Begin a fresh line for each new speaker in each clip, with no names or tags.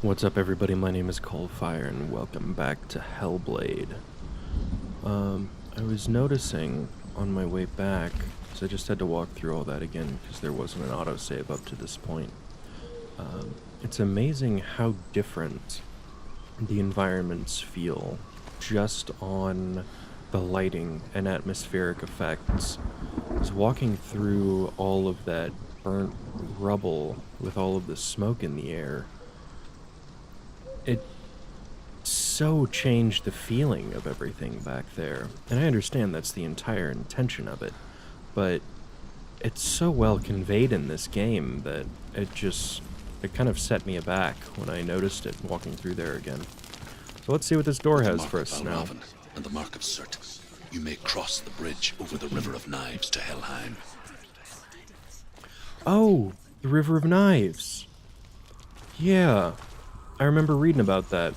What's up, everybody? My name is CoalFire, and welcome back to Hellblade. I was noticing on my way back, because I just had to walk through all that again, because there wasn't an autosave up to this point. It's amazing how different the environments feel just on the lighting and atmospheric effects. I was walking through all of that burnt rubble with all of the smoke in the air. It so changed the feeling of everything back there. And I understand that's the entire intention of it, but it's so well conveyed in this game that it kind of set me aback when I noticed it walking through there again. So let's see what this door has for us now.
And the Mark of Surt. You may cross the bridge over the River of Knives to Helheim.
Oh, the River of Knives. Yeah, I remember reading about that.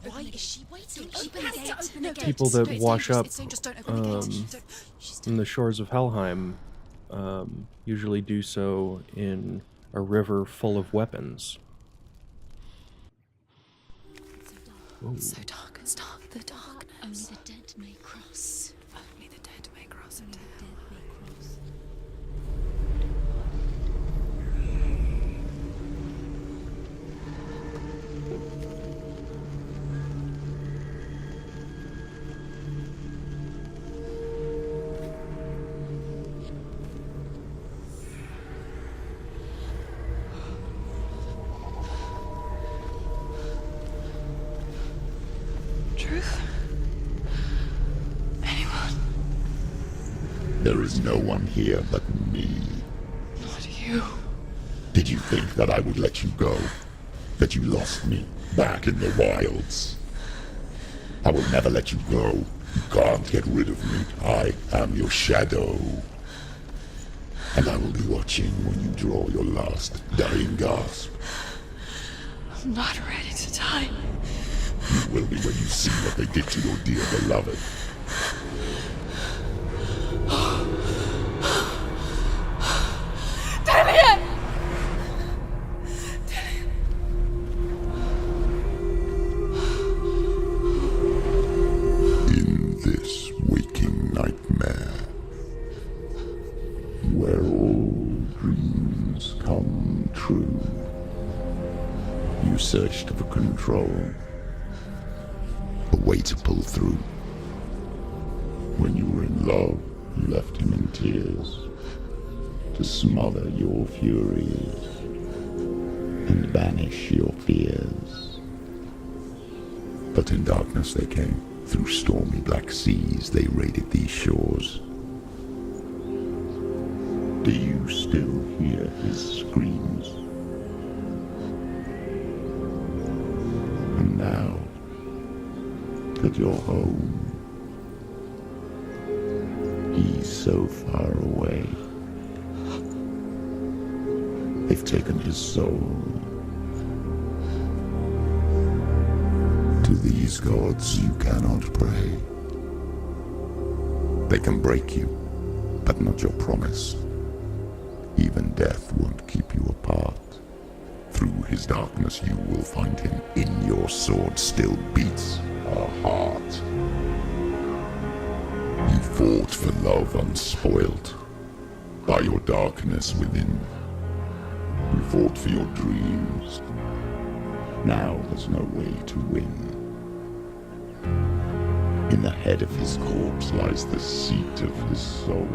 Why is she waiting? Open the gate.
People that wash up
Just don't open the gate.
on the shores of Helheim usually do so in a river full of weapons.
So dark. It's dark. The darkness. Only the dead may cross. Only the dead may cross into hell. Truth? Anyone?
There is no one here but me.
Not you.
Did you think that I would let you go? That you lost me back in the wilds? I will never let you go. You can't get rid of me. I am your shadow. And I will be watching when you draw your last dying gasp.
I'm not ready to die.
You will be when you see what they did to your dear beloved.
Damien!
In this waking nightmare, where all dreams come true, you searched for control, a way to pull through. When you were in love, you left him in tears, to smother your furies and banish your fears. But in darkness they came, through stormy black seas they raided these shores. Do you still hear his screams? And now that you're home, he's so far away. They've taken his soul. To these gods you cannot pray. They can break you, but not your promise. Even death won't keep you apart. Through his darkness you will find him. In your sword still beats a heart. You fought for love unspoilt by your darkness within. You fought for your dreams. Now there's no way to win. In the head of his corpse lies the seat of his soul.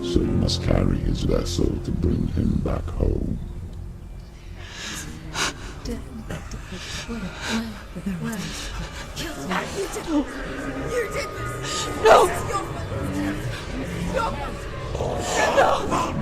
So you must carry his vessel to bring him back home.
You did this! No! This is your fault!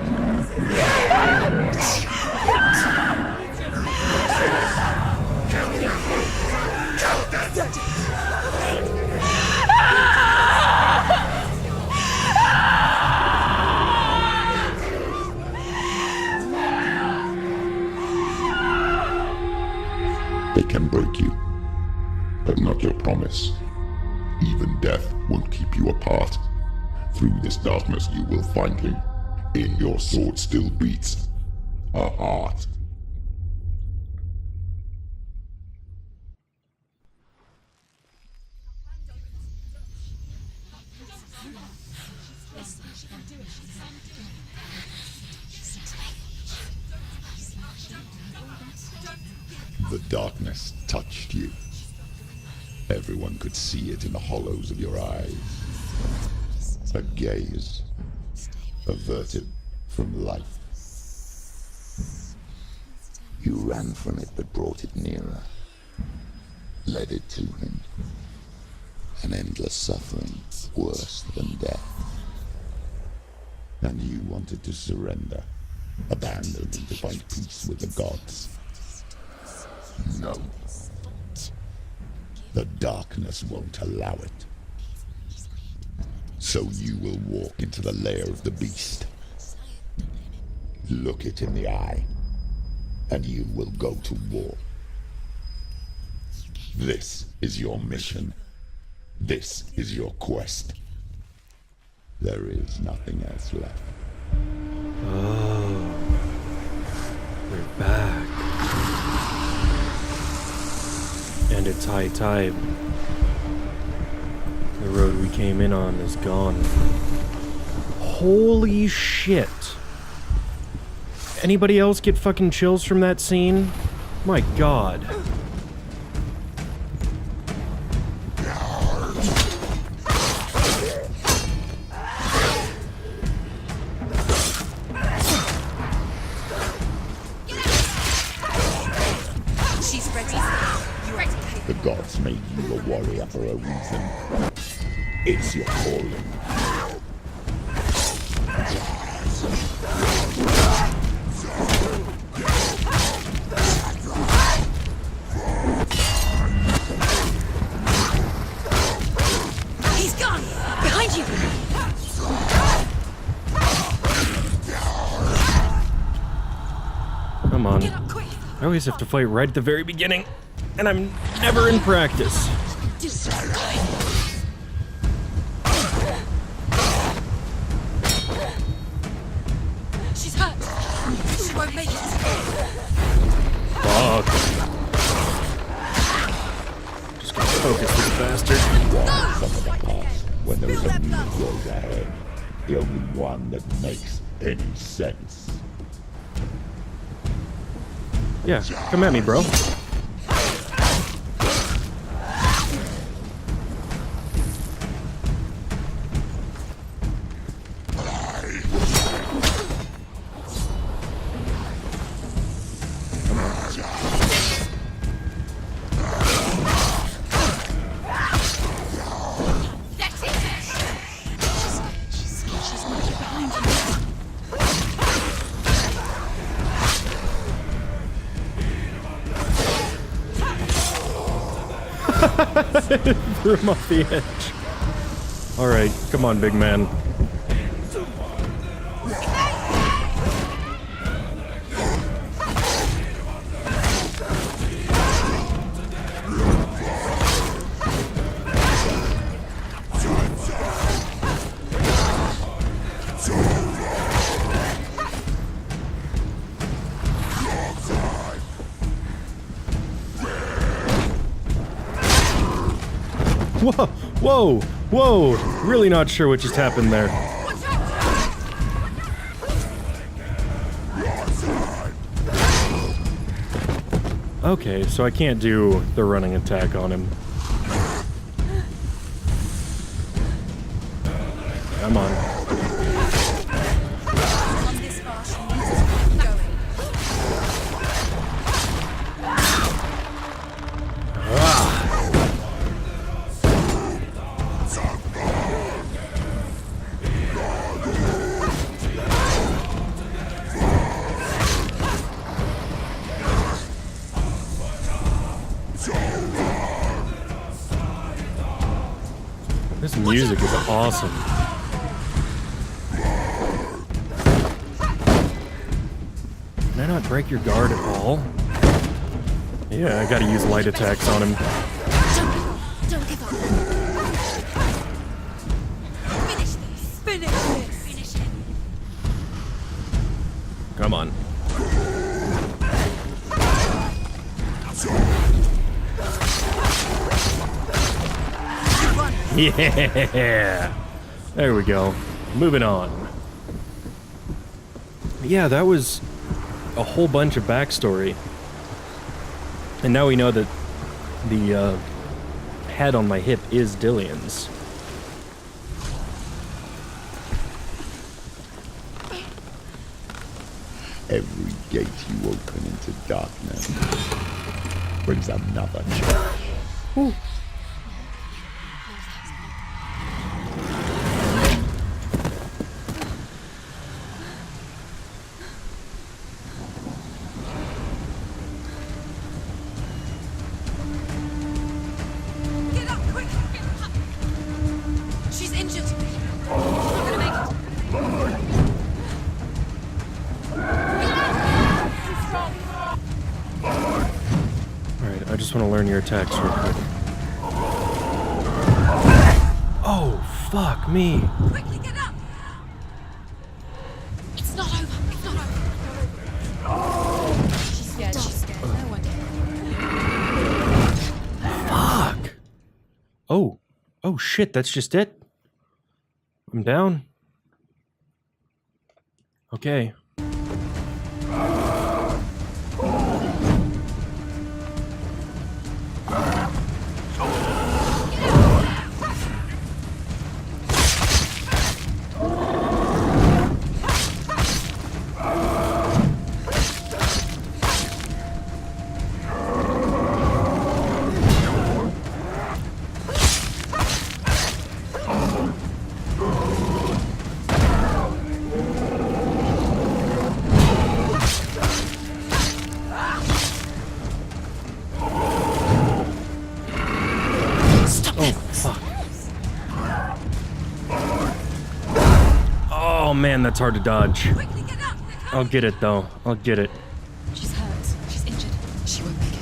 They can break you, but not your promise. Even death won't keep you apart. Through this darkness you will find him. In your sword still beats a heart. The darkness touched you. Everyone could see it in the hollows of your eyes. A gaze averted from life. You ran from it but brought it nearer. Led it to him. An endless suffering worse than death. And you wanted to surrender, abandon and to find peace with the gods. No. The darkness won't allow it. So you will walk into the lair of the beast. Look it in the eye, and you will go to war. This is your mission. This is your quest. There is nothing else left.
Oh, we're back. And it's high tide. The road we came in on is gone. Holy shit. Anybody else get fucking chills from that scene? My god.
She's ready. You're ready.
The gods made you a warrior for a reason. It's your calling.
He's gone! Behind you!
Come on.
Get up quick!
I always have to fight right at the very beginning, and I'm never in practice.
Do something. She's hurt. She won't make it.
Fuck. Just gonna focus this bastard.
Walk some of the past when there is a new road ahead. The only one that makes any sense.
Yeah, come at me, bro.
That's it! She's right behind you.
Threw him off the edge. Alright, come on, big man. Whoa, whoa, whoa! Really not sure what just happened there. Okay, so I can't do the running attack on him. Come on.
On this far, she needs to keep going.
This music is awesome. Can I not break your guard at all? Yeah, I gotta use light attacks on him.
Don't give up. Finish this. Finish this. Finish him.
Come on. Yeah! There we go. Moving on. Yeah, that was a whole bunch of backstory. And now we know that the head on my hip is Dillian's.
Every gate you open into darkness brings another change.
Get up, quick! She's injured. She's not gonna make it.
Alright, I just want to learn your attacks real quick. Oh, fuck me.
Quickly get up! It's not over. It's not over. She's scared. She's scared. No one can.
Fuck. Oh. Oh shit, that's just it? I'm down. Okay. Oh man, that's hard to dodge.
Quickly get up!
I'll get it though. I'll get it.
She's hurt. She's injured. She won't make it.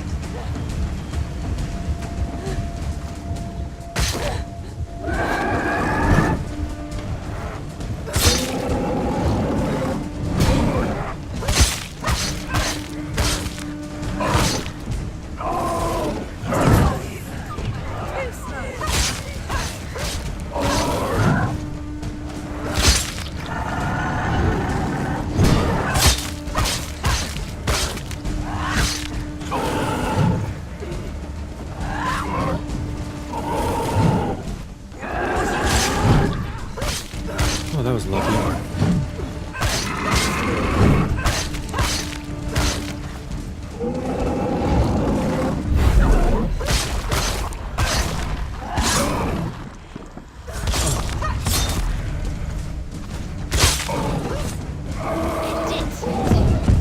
Oh, that was lucky.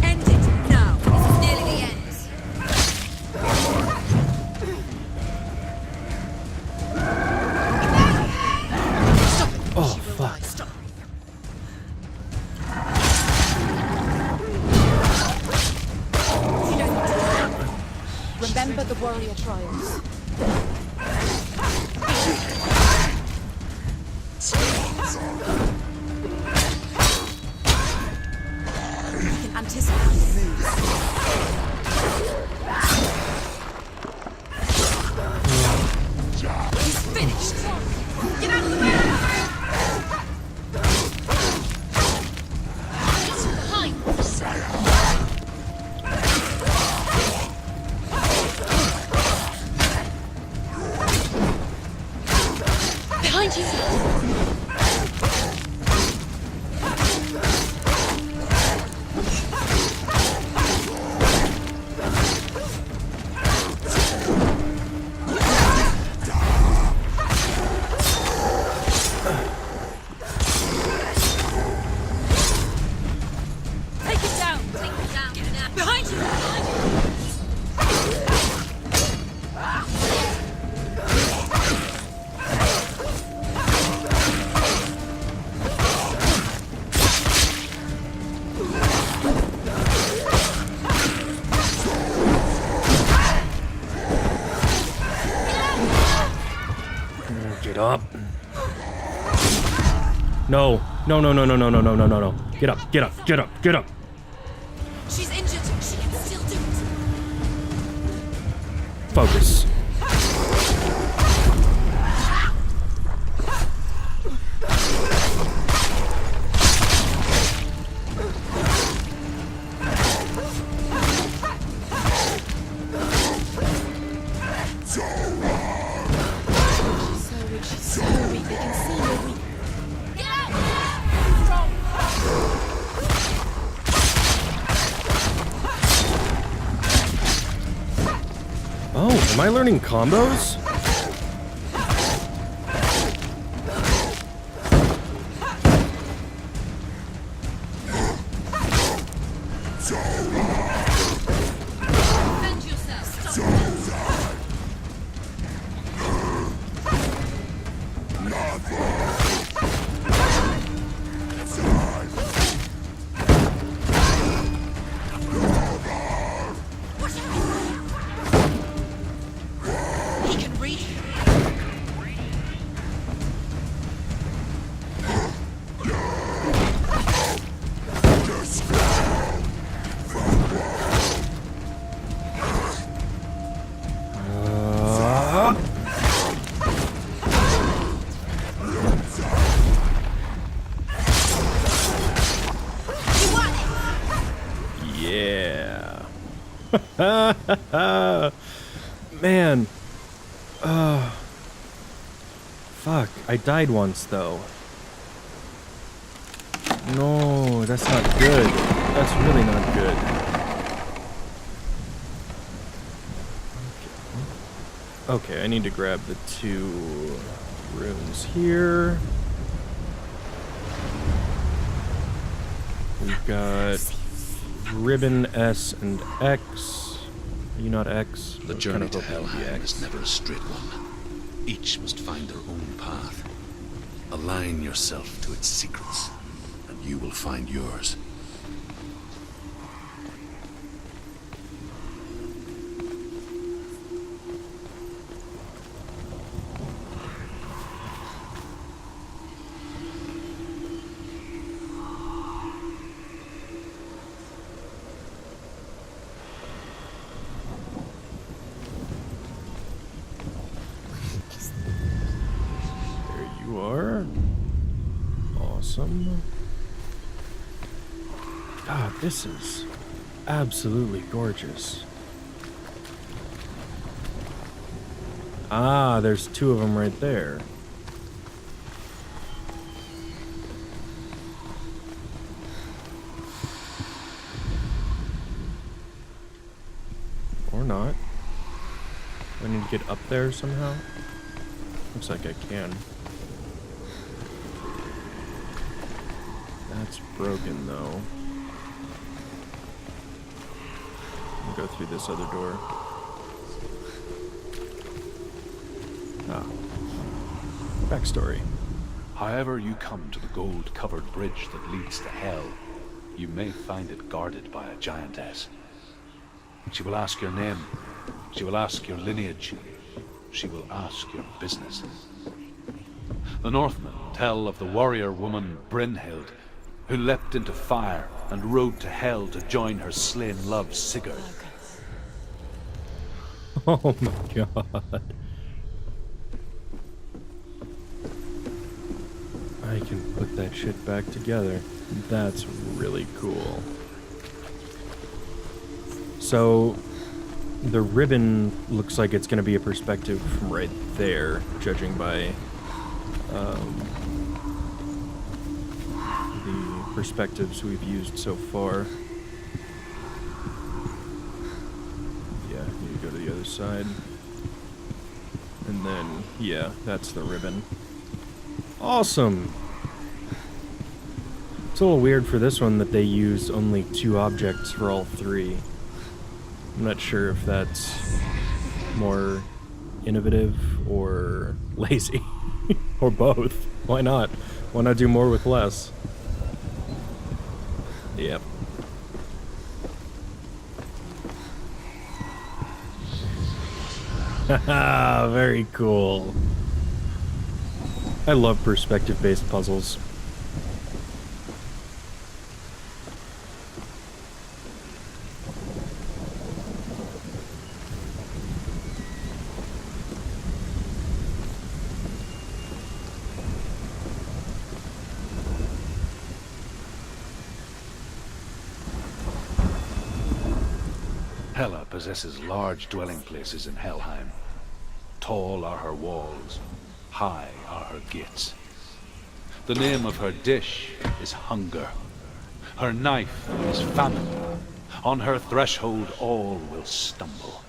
End it now. This is nearly the end. Stop it.
Oh, fuck.
Stop. You don't need to. Remember the warrior trials. You can anticipate moves. He's finished. Get out of the way! Get behind! Behind you! Take it down! Take it down! Get it down! Behind you! Behind you!
Get up. No. No, no, no, no, no, no, no, no, no, no. Get up, get up, get up, get up.
She's injured. She can still do it.
Focus. Am I learning combos?
Defend yourself. He can reach.
Yeah. Man. Fuck. I died once, though. No, that's not good. That's really not good. Okay, I need to grab the 2 runes here. We've got ribbon S and X. Are you not X?
The
I was
journey
kind
to
of hoping you'd be
Helheim
X.
is never a straight one. Each must find their own path. Align yourself to its secrets, and you will find yours.
There you are. Awesome. God, this is absolutely gorgeous. Ah, there's 2 of them right there. Or not. Do I need to get up there somehow? Looks like I can. That's broken, though. I'll go through this other door. Ah. Backstory.
However you come to the gold-covered bridge that leads to Hell, you may find it guarded by a giantess. She will ask your name. She will ask your lineage. She will ask your business. The Northmen tell of the warrior woman Brynhild, who leapt into fire and rode to Hell to join her slain love Sigurd.
Oh my god. I can put that shit back together. That's really cool. So, the ribbon looks like it's going to be a perspective from right there, judging by the perspectives we've used so far. Yeah, you go to the other side. And then, yeah, that's the ribbon. Awesome! It's a little weird for this one that they use only 2 objects for all 3. I'm not sure if that's more innovative or lazy. Or both. Why not? Why not do more with less? Yep. Haha, very cool. I love perspective-based puzzles.
Hela possesses large dwelling places in Helheim. Tall are her walls, high are her gates. The name of her dish is hunger. Her knife is famine. On her threshold all will stumble.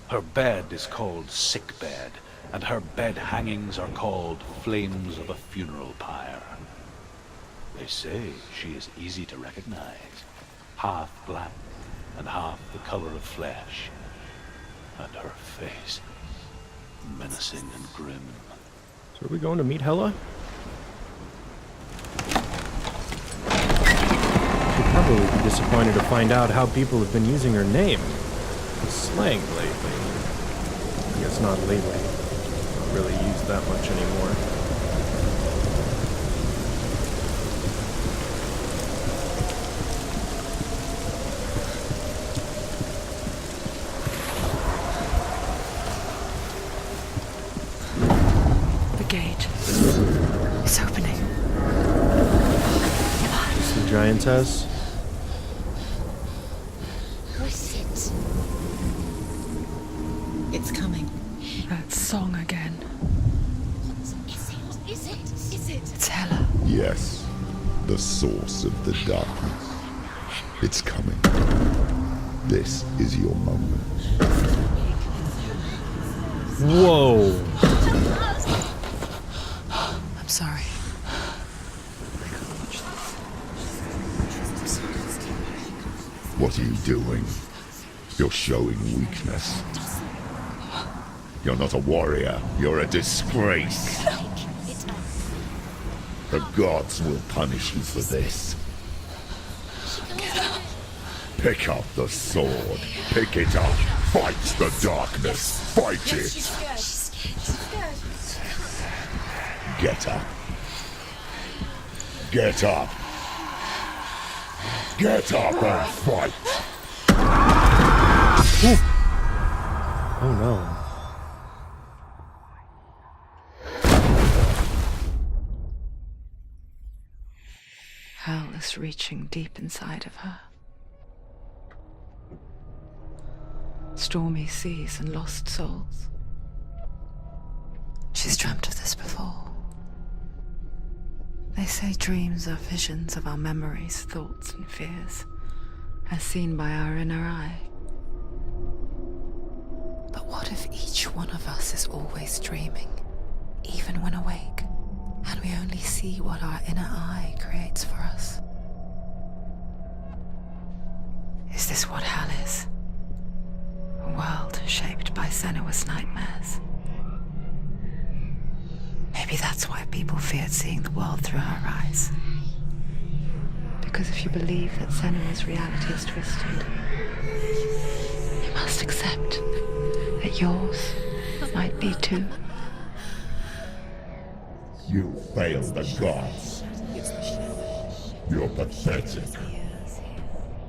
Her bed is called sick bed, and her bed hangings are called flames of a funeral pyre. They say she is easy to recognize, half black and half the color of flesh, and her face menacing and grim.
So are we going to meet Hela? She'd probably be disappointed to find out how people have been using her name. Slang lately. I guess not lately. Not really used that much anymore.
The gate. It's opening.
It's the giantess.
It's coming.
That song again.
Is it?
It's Hela.
Yes, the source of the darkness. It's coming. This is your moment.
Whoa!
I'm sorry.
What are you doing? You're showing weakness. You're not a warrior. You're a disgrace. The gods will punish you for this. Pick up the sword. Pick it up. Fight the darkness. Fight it. Get up. Get up. Get up and fight.
Oh no.
Hell is reaching deep inside of her. Stormy seas and lost souls. She's dreamt of this before. They say dreams are visions of our memories, thoughts, and fears, as seen by our inner eye. But what if each one of us is always dreaming, even when awake, and we only see what our inner eye creates for us? Is this what hell is? A world shaped by Senua's nightmares. Maybe that's why people feared seeing the world through her eyes. Because if you believe that Senua's reality is twisted, you must accept that yours might be too.
You failed the gods. You're pathetic.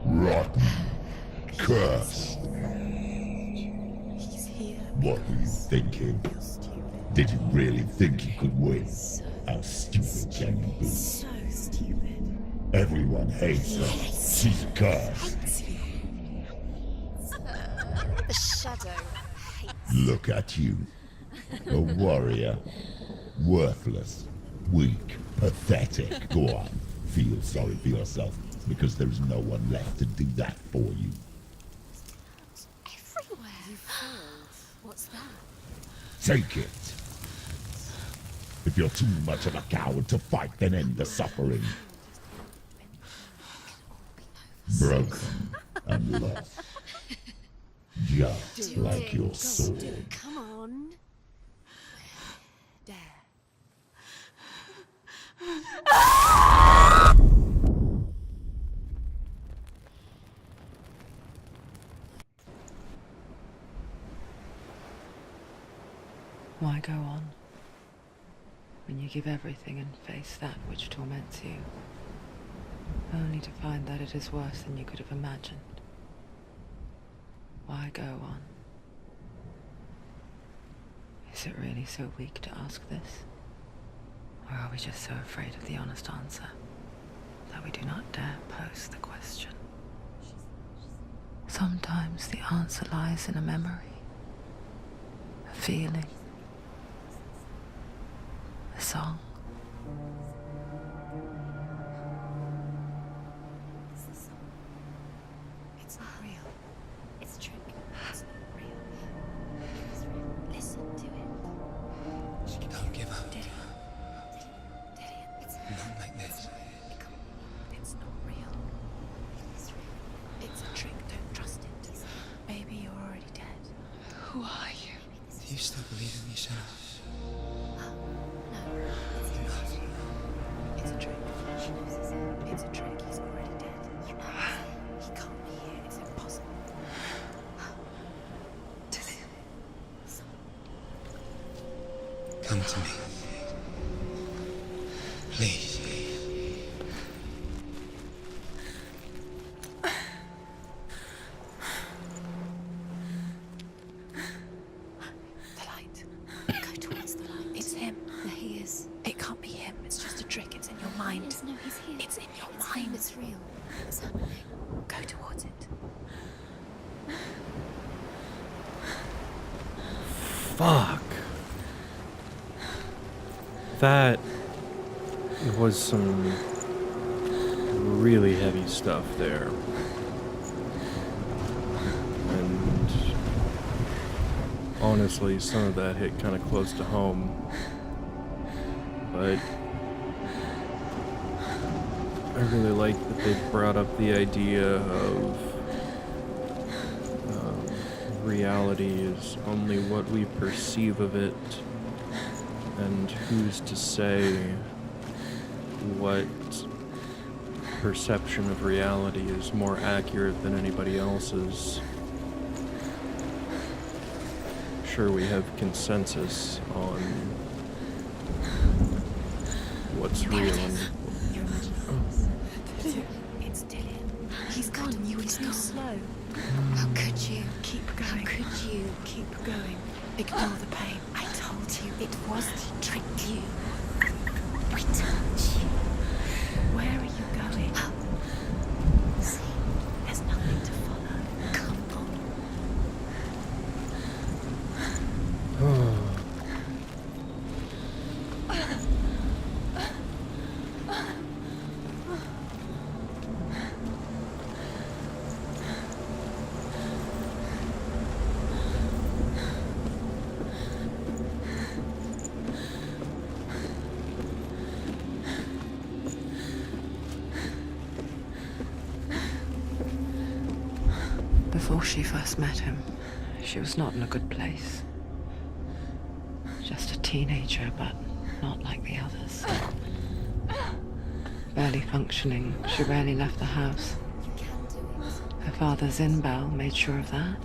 Rotten. Cursed. What were you thinking? Did you really think you could win? How stupid can you be?
So stupid.
Everyone hates her. She's cursed.
The shadow hates.
Look at you. A warrior. Worthless. Weak. Pathetic. Go on. Feel sorry for yourself, because there's no one left to do that for you.
Everywhere. You failed. What's that?
Take it. If you're too much of a coward to fight, then end the suffering. Broken and lost. Just like your sword.
Come on. Dare.
Why go on when you give everything and face that which torments you, only to find that it is worse than you could have imagined? Why go on? Is it really so weak to ask this? Or are we just so afraid of the honest answer that we do not dare pose the question? Sometimes the answer lies in a memory, a feeling, a song.
It's not real. It's a trick. It's not real.
Who are you?
Do you still believe in yourself?
It's a trick. She knows it's a trick. He's already dead. He can't be here. It's impossible.
Come to me. Please.
The light. Go towards the light. It's him. There he is. It can't be him. It's just a trick. It's in your mind. No, he's here. It's in your mind. It's real. It's happening. Go towards it.
Fuck. That was some really heavy stuff there. And honestly, some of that hit kind of close to home. But I really like that they brought up the idea of reality is only what we perceive of it, and who's to say what perception of reality is more accurate than anybody else's. Sure, we have consensus on what's real and
Your imagination. It's Dillian. He's gone. You were too slow. How could you? Keep going. How could you? Keep going. Ignore the pain. I told you it was to trick you. I told you. Where are you going? See, there's nothing to follow. Come on.
Before she first met him, she was not in a good place. Just a teenager, but not like the others. Barely functioning, she rarely left the house. Her father's in-bell made sure of that.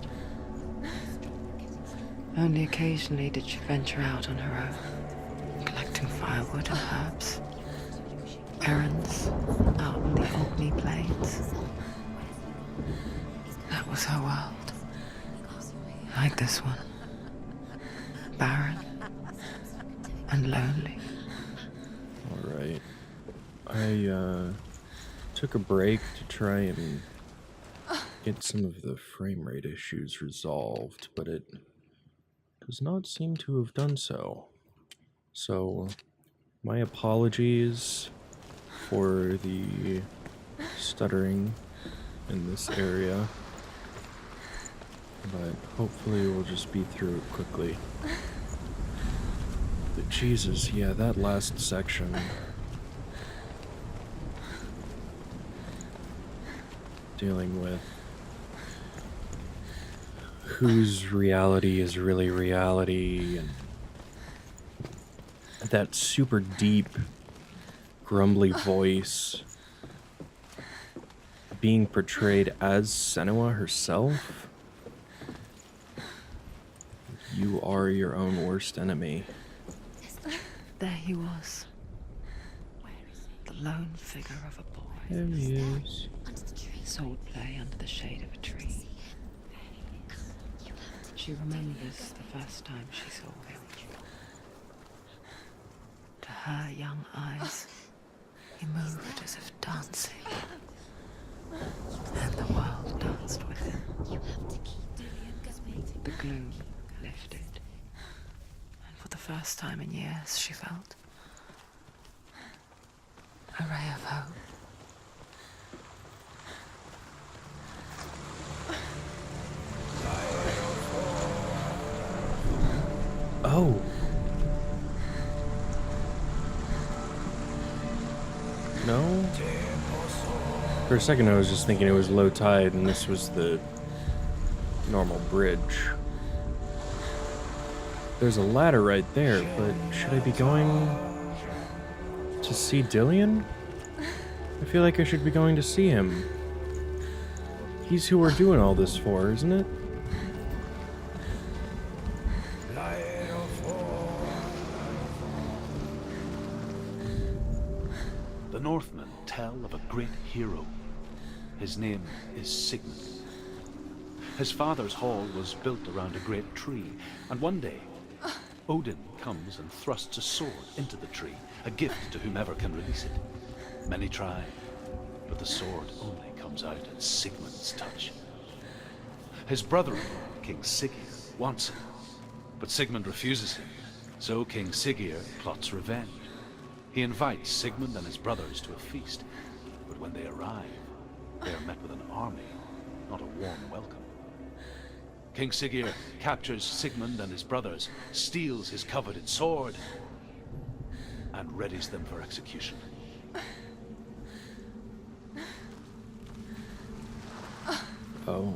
Only occasionally did she venture out on her own, collecting firewood and herbs. Errands out in the Orkney Plains. That was her world. Like this one. Barren and lonely.
Alright. I took a break to try and get some of the frame rate issues resolved, but it does not seem to have done so. So, my apologies for the stuttering in this area, but hopefully we'll just be through it quickly. But Jesus, yeah, that last section. Dealing with whose reality is really reality, and that super deep, grumbly voice being portrayed as Senua herself. You are your own worst enemy.
There he was. The lone figure of a boy.
There he is.
Swordplay under the shade of a tree. She remembers the first time she saw him. To her young eyes, he moved as if dancing. And the world danced with him. The gloom lifted. And for the first time in years, she felt a ray of hope.
Oh. No? For a second I was just thinking it was low tide and this was the normal bridge. There's a ladder right there, but should I be going to see Dillion? I feel like I should be going to see him. He's who we're doing all this for, isn't it?
The Northmen tell of a great hero. His name is Sigmund. His father's hall was built around a great tree, and one day, Odin comes and thrusts a sword into the tree, a gift to whomever can release it. Many try, but the sword only comes out at Sigmund's touch. His brother-in-law, King Siggeir, wants it, but Sigmund refuses him, so King Siggeir plots revenge. He invites Sigmund and his brothers to a feast, but when they arrive, they are met with an army, not a warm welcome. King Siggeir captures Sigmund and his brothers, steals his coveted sword, and readies them for execution.
Oh.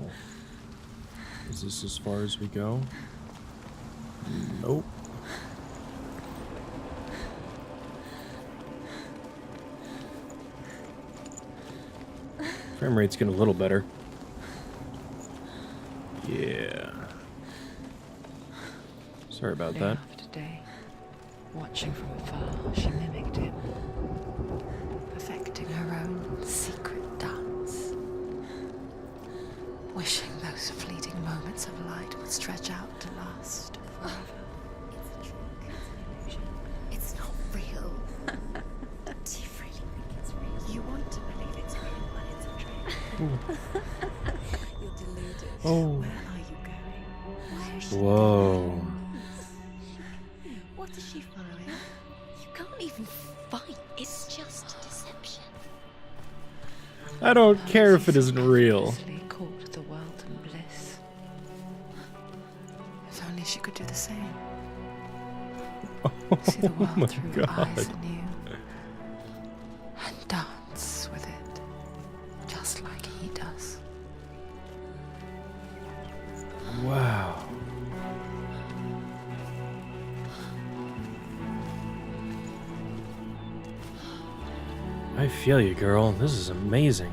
Is this as far as we go? Nope. Frame rate's getting a little better. Yeah. Sorry about
Day
that.
after day, watching from afar, she mimicked him, perfecting her own secret dance, wishing those fleeting moments of light would stretch out to last forever.
It's a trick. It's an illusion. It's not real. Do you really think it's real? You want to believe it's real, but it's a trick. You're deluded.
Oh.
Where are you going? Where is she
Whoa.
going? What is she following? You can't even fight. It's just deception.
I don't care if it isn't real.
Easily caught the world in bliss. If only she could do the same. See the
Oh my
world through
god.
eyes anew and dance with it, just like he does.
Wow. I feel you, girl. This is amazing.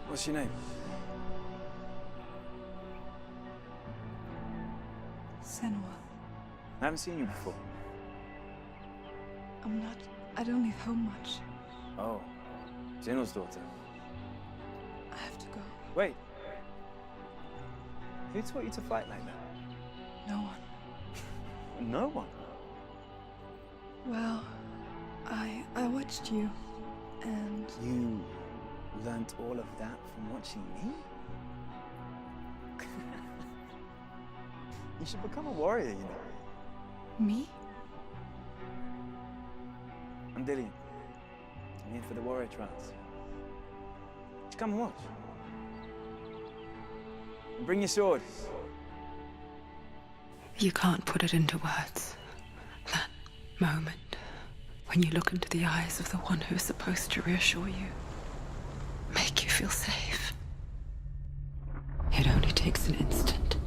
What's your name?
Senua.
I haven't seen you before.
I don't leave home much.
Oh, Zeno's daughter.
I have to go.
Wait. Who taught you to fight like that?
No one.
No one.
Well, I watched you, and
You learnt all of that from watching me? You should become a warrior, you know.
me?
I'm Dillion. I'm here for the warrior trials. Just come and watch. And bring your sword.
You can't put it into words. That moment when you look into the eyes of the one who's supposed to reassure you, make you feel safe. It only takes an instant.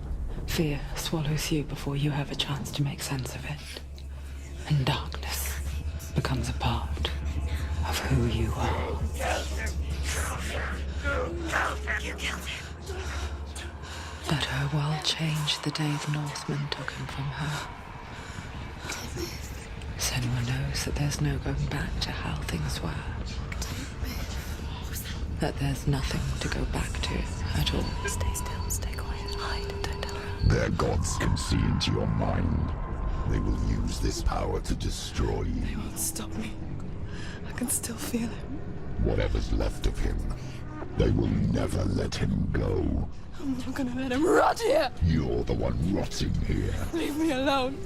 Fear swallows you before you have a chance to make sense of it. And darkness becomes a part of who you are. Let her world change the day the Northmen took him from her. Senua knows that there's no going back to how things were. That there's nothing to go back to at all.
Stay still, stay quiet, hide, don't tell her.
Their gods can see into your mind. They will use this power to destroy you.
They won't stop me. I can still feel him.
Whatever's left of him, they will never let him go.
I'm not gonna let him rot here.
You're the one rotting here.
Leave me alone.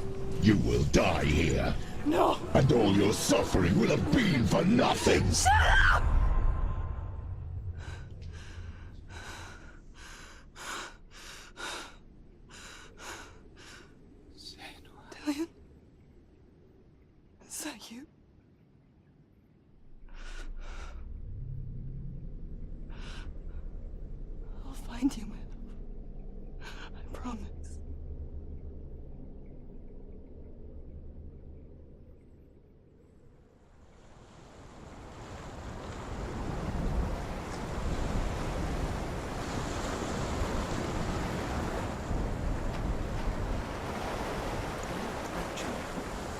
You will die here.
No.
And all your suffering will have been for nothing.
Shut up! promise.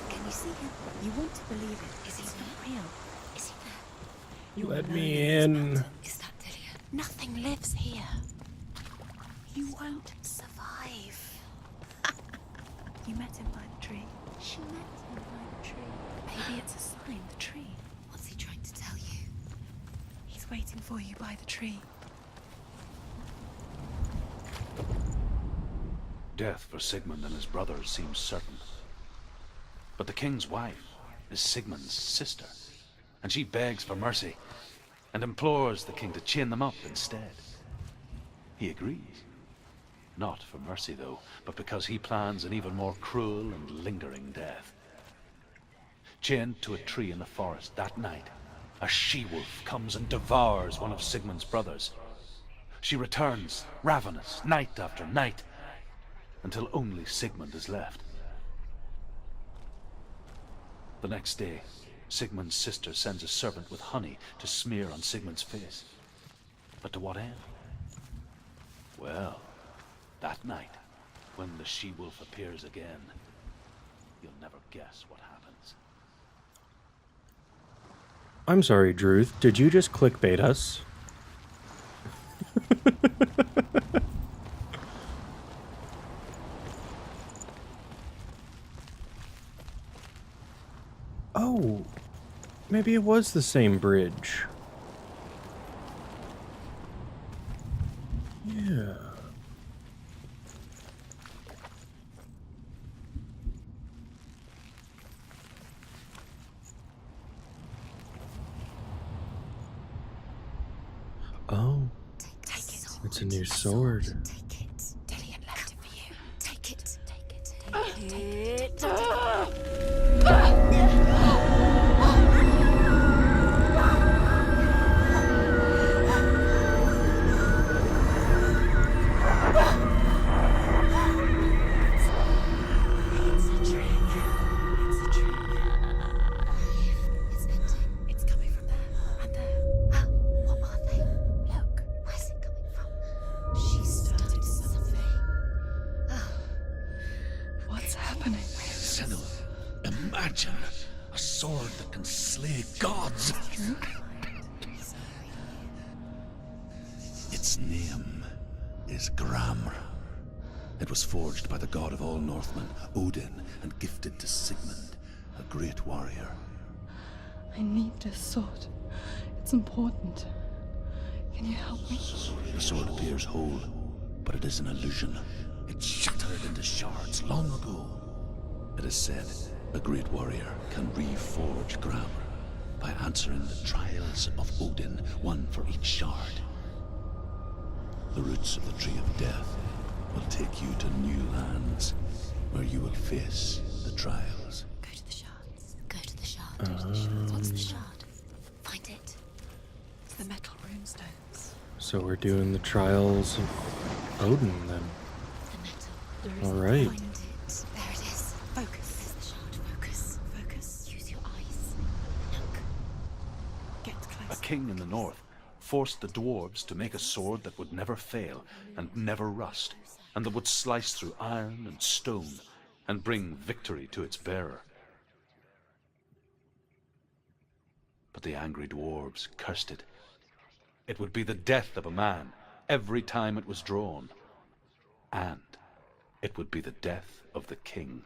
Can you see him? You want to believe it. Is he not real? Is he there? You
Let
alone
me
this
in.
mountain. Is that Delia? Nothing lives here. You won't survive. You met him by the tree. She met him by the tree. Maybe it's a sign, the tree. What's he trying to tell you? He's waiting for you by the tree.
Death for Sigmund and his brothers seems certain. But the king's wife is Sigmund's sister, and she begs for mercy and implores the king to chain them up instead. He agrees. Not for mercy, though, but because he plans an even more cruel and lingering death. Chained to a tree in the forest that night, a she-wolf comes and devours one of Sigmund's brothers. She returns, ravenous, night after night, until only Sigmund is left. The next day, Sigmund's sister sends a servant with honey to smear on Sigmund's face. But to what end? Well, that night, when the she-wolf appears again, you'll never guess what happens.
I'm sorry, Druth. Did you just clickbait us? Oh, maybe it was the same bridge. Yeah. Oh,
Take it.
it's a new sword.
Take it. Dillian left it for you. Take it. Take it. Take it. It's a tree. It's a tree. It's ending. It's coming from there and there. Oh, what are they? Look, where's it coming from? She started something. Oh,
What's happening?
Senua, imagine a sword that can slay gods. Its name is Gramr. It was forged by the god of all Northmen, Odin, and gifted to Sigmund, a great warrior.
I need this sword. It's important. Can you help me?
The sword appears whole, but it is an illusion. It shattered into shards long ago. It is said a great warrior can reforge Gramr by answering the trials of Odin, one for each shard. The roots of the Tree of Death will take you to new lands where you will face the trials.
go to the shards. Go to the shard. What's the shard? Find it.
It's the metal runestones.
So we're doing the trials of Odin then.
The metal.
All right.
Find it. There it is. Focus. There's the shard. Focus. Focus. Use your eyes. Look.
Get
A
close.
king in the north forced the dwarves to make a sword that would never fail and never rust, and that would slice through iron and stone and bring victory to its bearer. But the angry dwarves cursed it. It would be the death of a man every time it was drawn, and it would be the death of the king.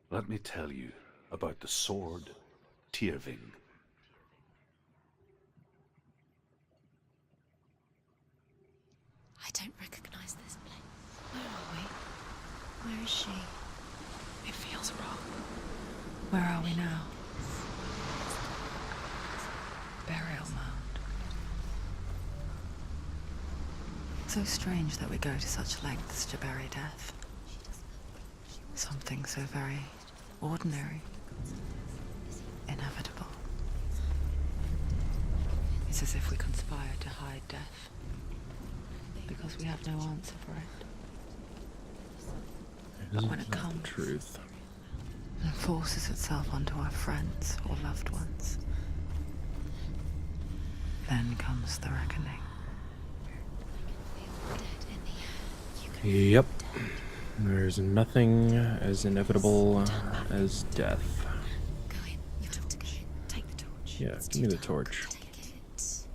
Let me tell you about the sword Tyrving.
I don't recognize this place. Where are we? Where is she?
It feels wrong.
Where are we now? Burial mound. So strange that we go to such lengths to bury death. Something so very ordinary, inevitable. It's as if we conspired to hide death, because because we have no answer for it.
But
when it comes-
truth.
And forces itself onto our friends or loved ones. Then comes the reckoning.
Yep. There's nothing as inevitable as death.
Go in. You have to go in. Take the torch.
Yeah,
It's
give me
too
the
dark.
torch.
Take it. This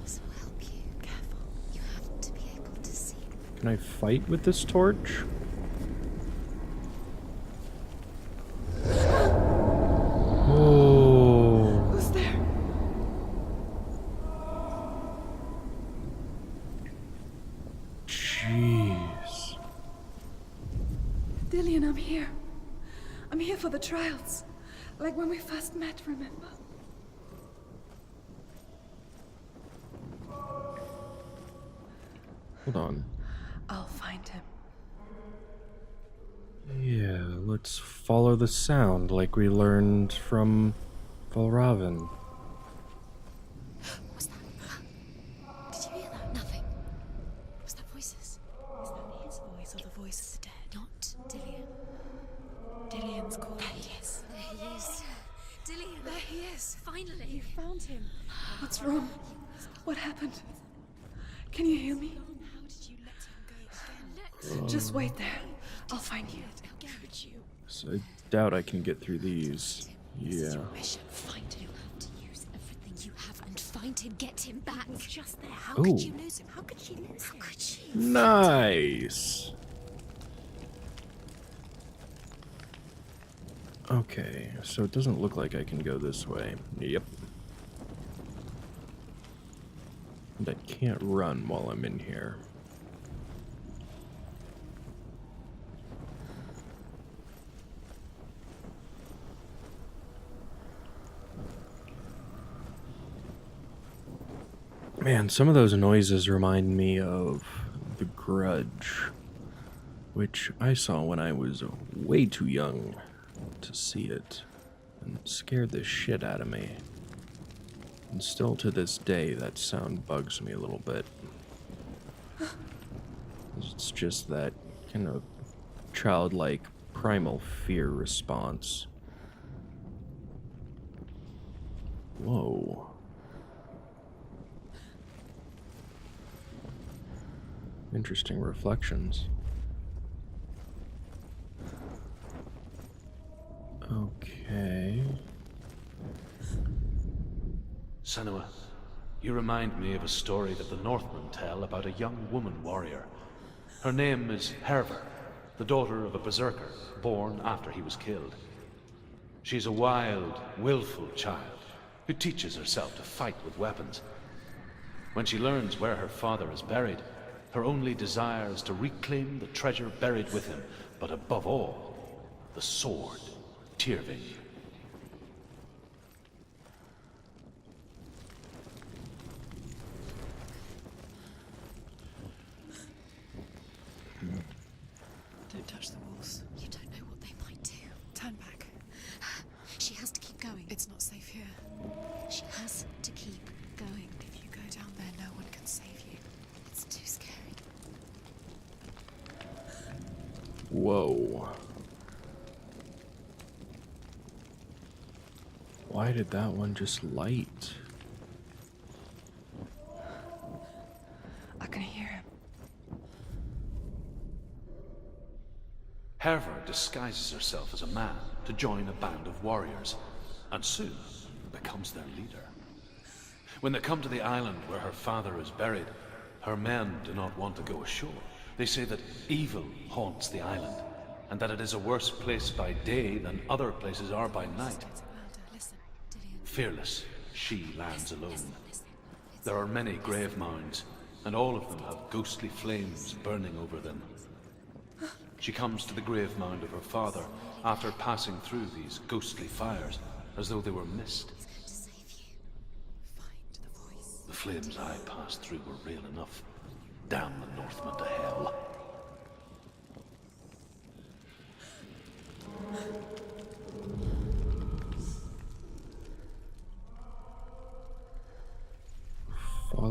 will help you. Careful. You have to be able to see.
Can I fight with this torch? Oh.
Who's there?
Jeez.
Dillian, I'm here. I'm here for the trials. Like when we first met, remember?
Hold on.
I'll find him.
Yeah, let's follow the sound like we learned from Valravn.
What was that? Did you hear that? Nothing. Was that voices? Is that his voice or the voice of the dead? Not Dillian.
Dillian's calling.
There he is. There he is. Dillian.
There he is.
Finally.
You found him. What's wrong? What happened? Can you hear me?
How did you let him go again?
Just wait there. I'll find you.
How could you?
So I doubt I can get through these.
This is
Yeah.
your mission. Find him. You have to use everything you have and find him. Get him back. He was just there. How
Ooh.
could you lose him? How could she lose him? How could she?
Nice. Okay, so it doesn't look like I can go this way. Yep. And I can't run while I'm in here. Man, some of those noises remind me of The Grudge, which I saw when I was way too young to see it, and scared the shit out of me. And still to this day, that sound bugs me a little bit. It's just that kind of childlike, primal fear response. Whoa. Interesting reflections. Okay.
Senua, you remind me of a story that the Northmen tell about a young woman warrior. Her name is Herver, the daughter of a berserker, born after he was killed. She's a wild, willful child who teaches herself to fight with weapons. When she learns where her father is buried, her only desire is to reclaim the treasure buried with him, but above all, the sword, Tyrving.
Don't touch the walls.
You don't know what they might do.
Turn back.
She has to keep going.
It's not safe here.
She has to keep going.
If you go down there, no one can save you.
It's too scary.
Whoa. Why did that one just light?
I can hear him.
Herver disguises herself as a man to join a band of warriors, and soon becomes their leader. When they come to the island where her father is buried, her men do not want to go ashore. They say that evil haunts the island, and that it is a worse place by day than other places are by night.
Listen, Dillian.
Fearless, she lands alone. There are many grave mounds, and all of them have ghostly flames burning over them. She comes to the grave mound of her father after passing through these ghostly fires, as though they were mist.
He's going to save you. Find the voice.
The flames I passed through were real enough. Damn the Northmen to hell.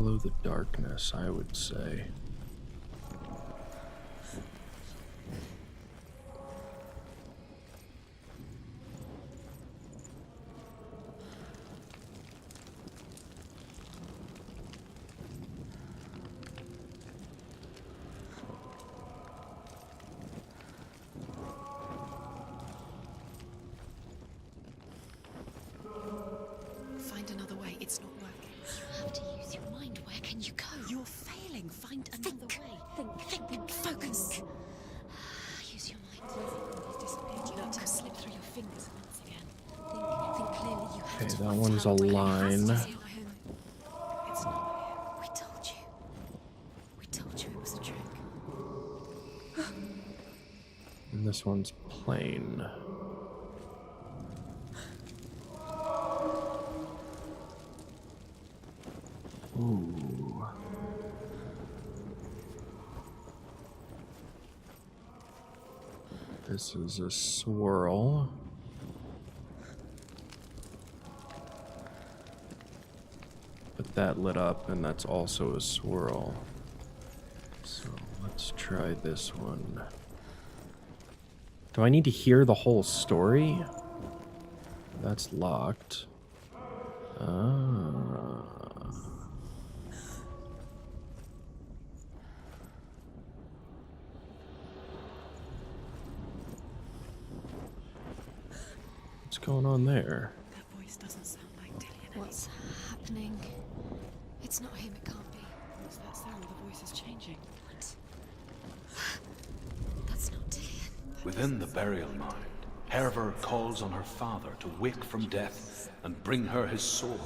Follow the darkness, I would say.
Find another way. It's not working. You have to use your mind. Where can you go? You're failing. Find another way. Think. Focus. Use your mind. He's disappeared. You let him slip through your fingers once again. Think clearly. You have
Okay,
to.
that one's a line.
It's not him. We told you. We told you it was a trick.
And this one's plain. Ooh. This is a swirl. But that lit up, and that's also a swirl. So let's try this one. Do I need to hear the whole story? That's locked. Ah. What's going on there?
That voice doesn't sound like Dillian. What's happening? It's not him. It can't be. What's that sound? The voice is changing. What? That's not Dillian.
Within the burial mound, Herver calls on her father to wake from death and bring her his sword.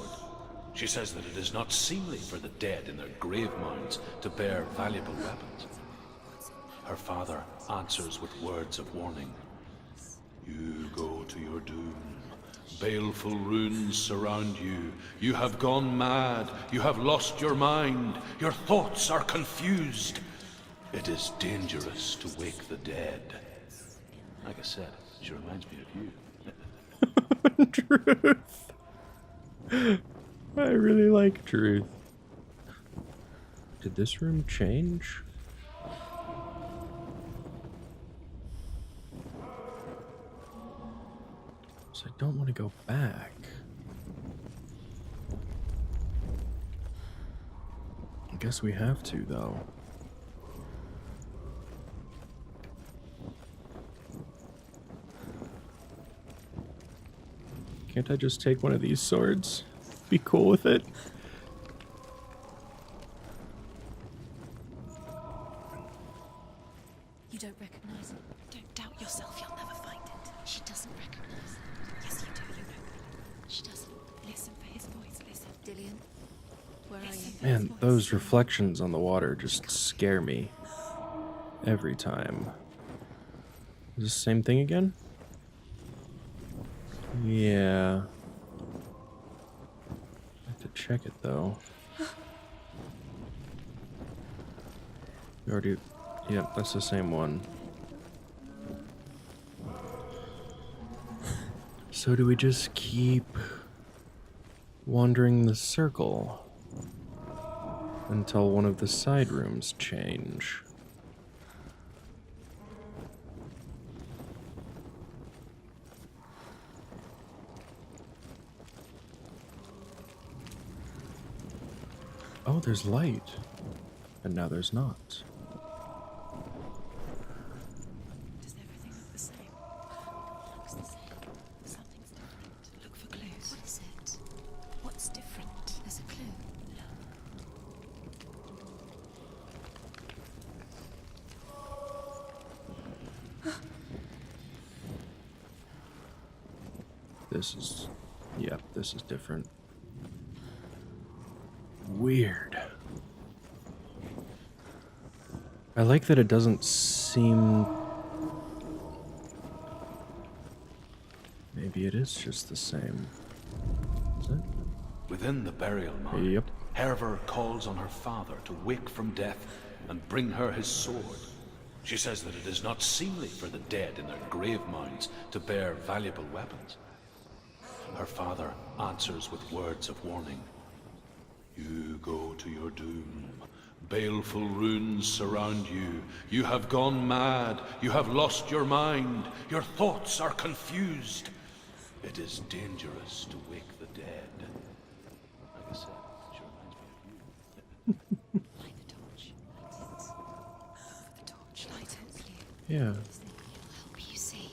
She says that it is not seemly for the dead in their grave mounds to bear valuable weapons. Her father answers with words of warning. You go to your doom. Baleful runes surround you. You have gone mad. You have lost your mind. Your thoughts are confused. It is dangerous to wake the dead. Like I said, she reminds me of you.
Truth. I really like Truth. Did this room change? So I don't want to go back. I guess we have to, though. Can't I just take one of these swords? Be cool with it?
You don't recognize it. Don't doubt yourself. You'll never find it. She doesn't recognize it. Yes, you do. You know. She doesn't. Listen for his voice. Listen. Dillian, where are you?
Man, those reflections on the water just scare me. Every time. Is this the same thing again? Yeah. I have to check it though. You already... Yep, that's the same one. So do we just keep wandering the circle until one of the side rooms change? Oh, there's light. And now there's not.
Does everything look the same? Looks the same. Something's different. Look for clues. What is it? What's different? There's a clue.
This is... Yep, this is different. Weird. I like that it doesn't seem... Maybe it is just the same. Is it?
Within the burial mound,
Yep.
Herver calls on her father to wake from death and bring her his sword. She says that it is not seemly for the dead in their grave mounds to bear valuable weapons. Her father answers with words of warning. You go to your doom. Baleful runes surround you. You have gone mad. You have lost your mind. Your thoughts are confused. It is dangerous to wake the dead. Like I said, it sure reminds me of you.
Light the torch. Light it. The torch. Light it.
Yeah,
It'll help you see.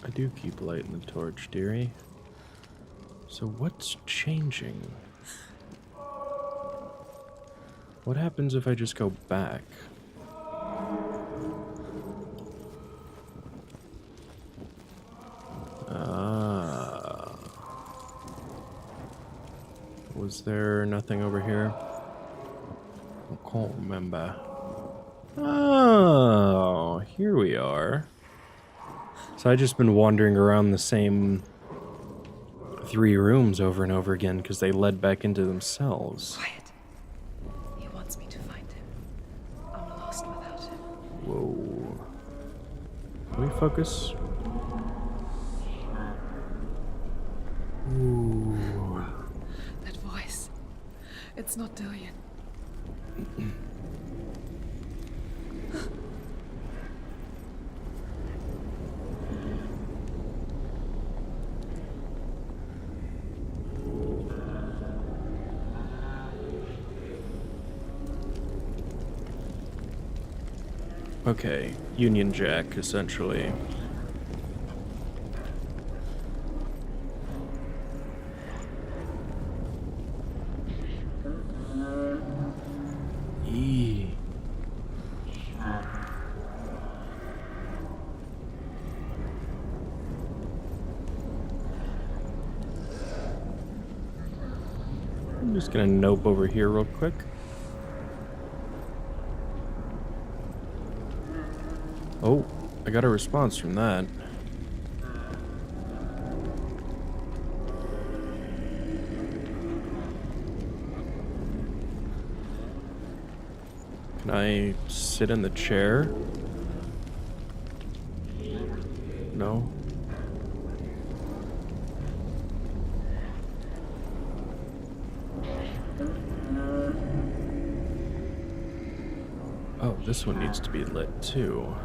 I do keep lighting the torch, dearie. So what's changing? What happens if I just go back? Ah. Was there nothing over here? I can't remember. Oh, here we are. So I just been wandering around the same 3 rooms over and over again because they led back into themselves.
Quiet. He wants me to find him. I'm lost without him.
Whoa. Can we focus? Ooh.
That voice. It's not Dillian.
Okay, Union Jack, essentially. Eee. I'm just gonna nope over here real quick. Oh, I got a response from that. Can I sit in the chair? No. Oh, this one needs to be lit too.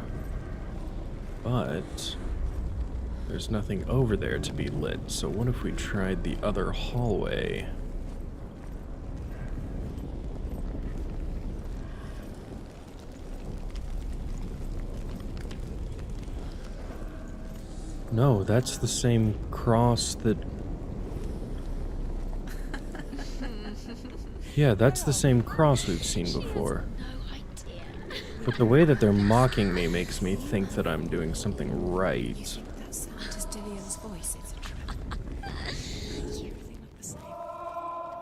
But there's nothing over there to be lit, so what if we tried the other hallway? No, that's the same cross that... Yeah, that's the same cross we've seen before.
No idea.
But the way that they're mocking me makes me think that I'm doing something right.
That sound is Dillian's voice. It's a trap. Everything look the same.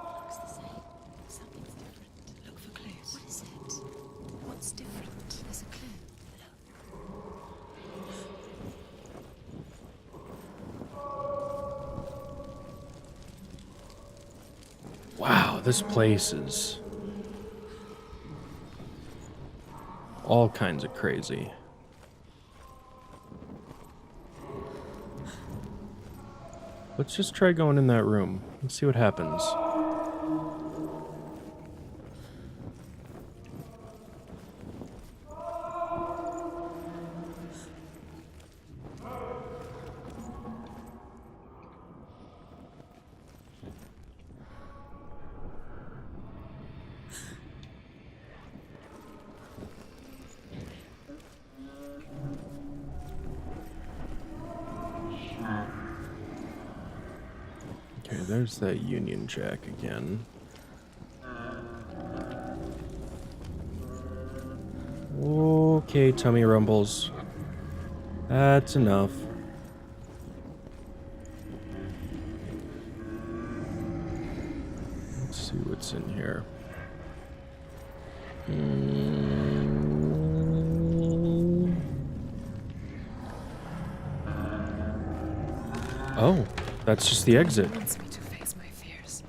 Looks the same. Something's different. Look for clues. What is it? What's different? There's a clue.
Wow, this place is all kinds of crazy. Let's just try going in that room and see what happens. Okay, there's that Union Jack again. Okay, tummy rumbles. That's enough. Let's see what's in here. Oh, that's just the exit.
He wants me to face my fears.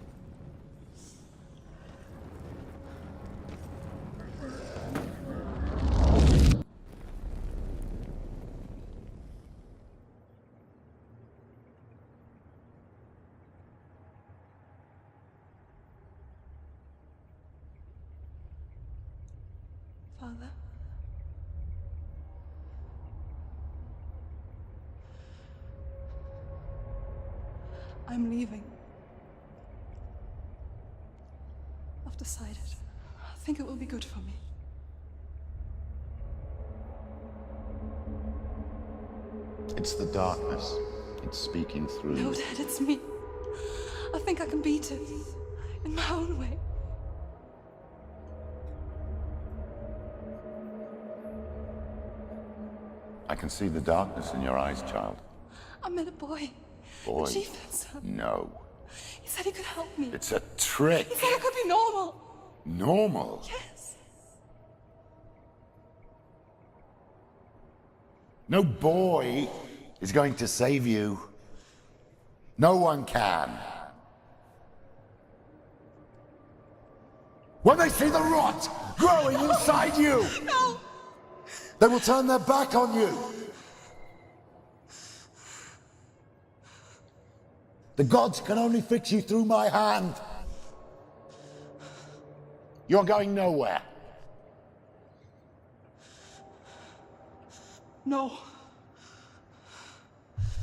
Father. I'm leaving. I've decided. I think it will be good for me.
It's the darkness. It's speaking through
No,
you.
Dad, it's me. I think I can beat it. In my own way.
I can see the darkness in your eyes, child.
I met a boy.
Boy.
The chieftain's son.
No.
He said he could help me.
It's a trick.
He said I could be normal.
Normal.
Yes.
No boy is going to save you. No one can. When they see the rot growing inside you,
No!
they will turn their back on you. The gods can only fix you through my hand. You're going nowhere.
No.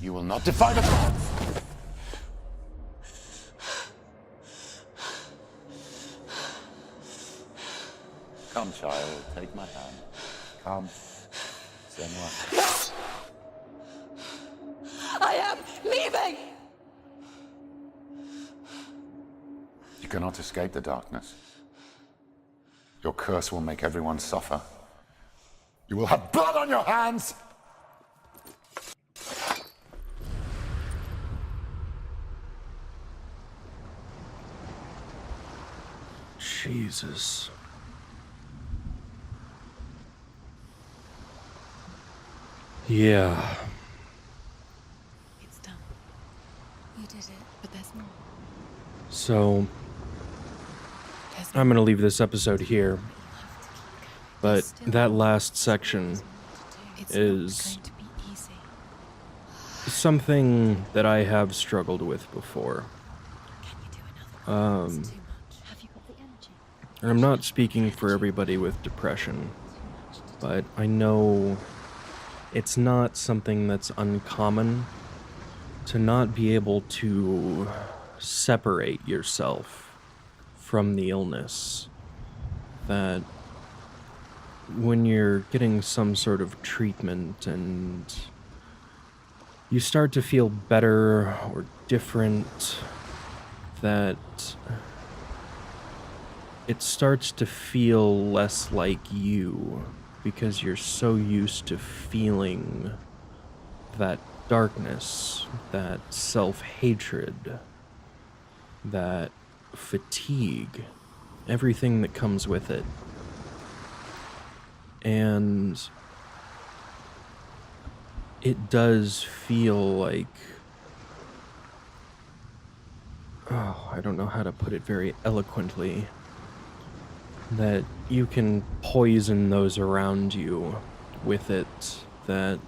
You will not defy the gods. Come, child, take my hand. Come. Senua.
I am leaving!
You cannot escape the darkness. Your curse will make everyone suffer. You will have blood on your hands!
Jesus. Yeah.
It's done. You did it, but there's more.
So,
There's
I'm gonna leave this episode here,
You have to keep going.
but
There's still
that
more
last section
to do. It's
is
not going to be easy.
something that I have struggled with before.
Can you do another one? It's too much. Have you got the energy?
And I'm not speaking for everybody with depression, but I know it's not something that's uncommon to not be able to separate yourself from the illness. That when you're getting some sort of treatment and you start to feel better or different, that it starts to feel less like you because you're so used to feeling that darkness, that self-hatred, that fatigue, everything that comes with it. And it does feel like, I don't know how to put it very eloquently, that you can poison those around you with it, that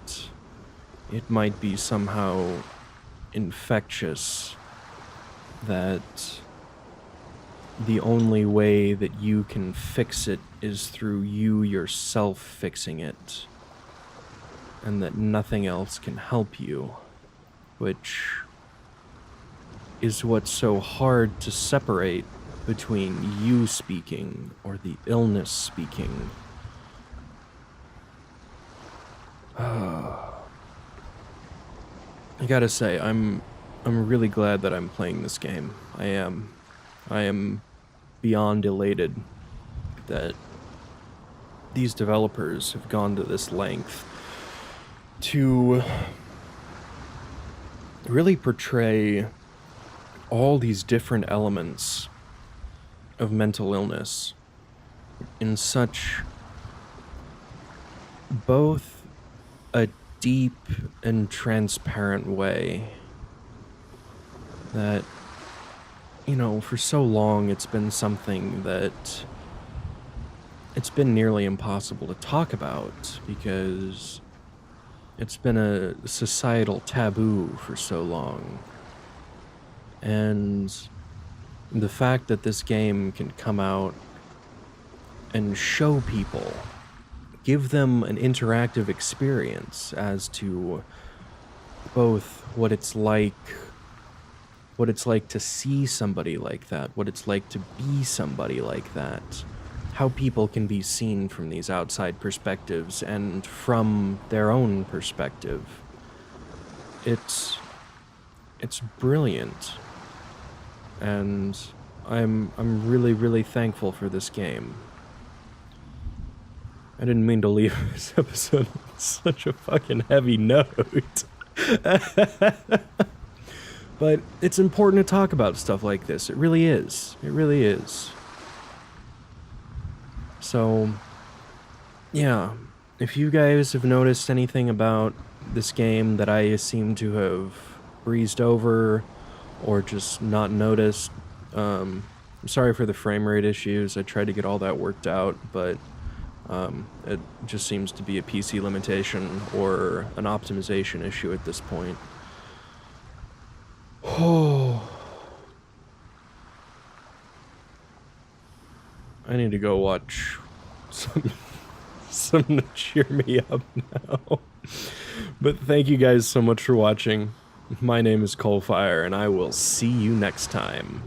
it might be somehow infectious, that the only way that you can fix it is through you yourself fixing it, and that nothing else can help you, which is what's so hard to separate between you speaking or the illness speaking. I gotta say, I'm really glad that I'm playing this game. I am beyond elated that these developers have gone to this length to really portray all these different elements of mental illness in such both a deep and transparent way that, you know, for so long it's been something that it's been nearly impossible to talk about because it's been a societal taboo for so long. And the fact that this game can come out and show people give them an interactive experience as to both what it's like to see somebody like that, what it's like to be somebody like that, how people can be seen from these outside perspectives and from their own perspective. It's brilliant, and I'm really, really thankful for this game. I didn't mean to leave this episode on such a fucking heavy note. But it's important to talk about stuff like this. It really is. It really is. So, yeah. If you guys have noticed anything about this game that I seem to have breezed over or just not noticed, I'm sorry for the frame rate issues. I tried to get all that worked out, but it just seems to be a PC limitation or an optimization issue at this point. Oh, I need to go watch some to cheer me up now. But thank you guys so much for watching. My name is CoalFire, and I will see you next time.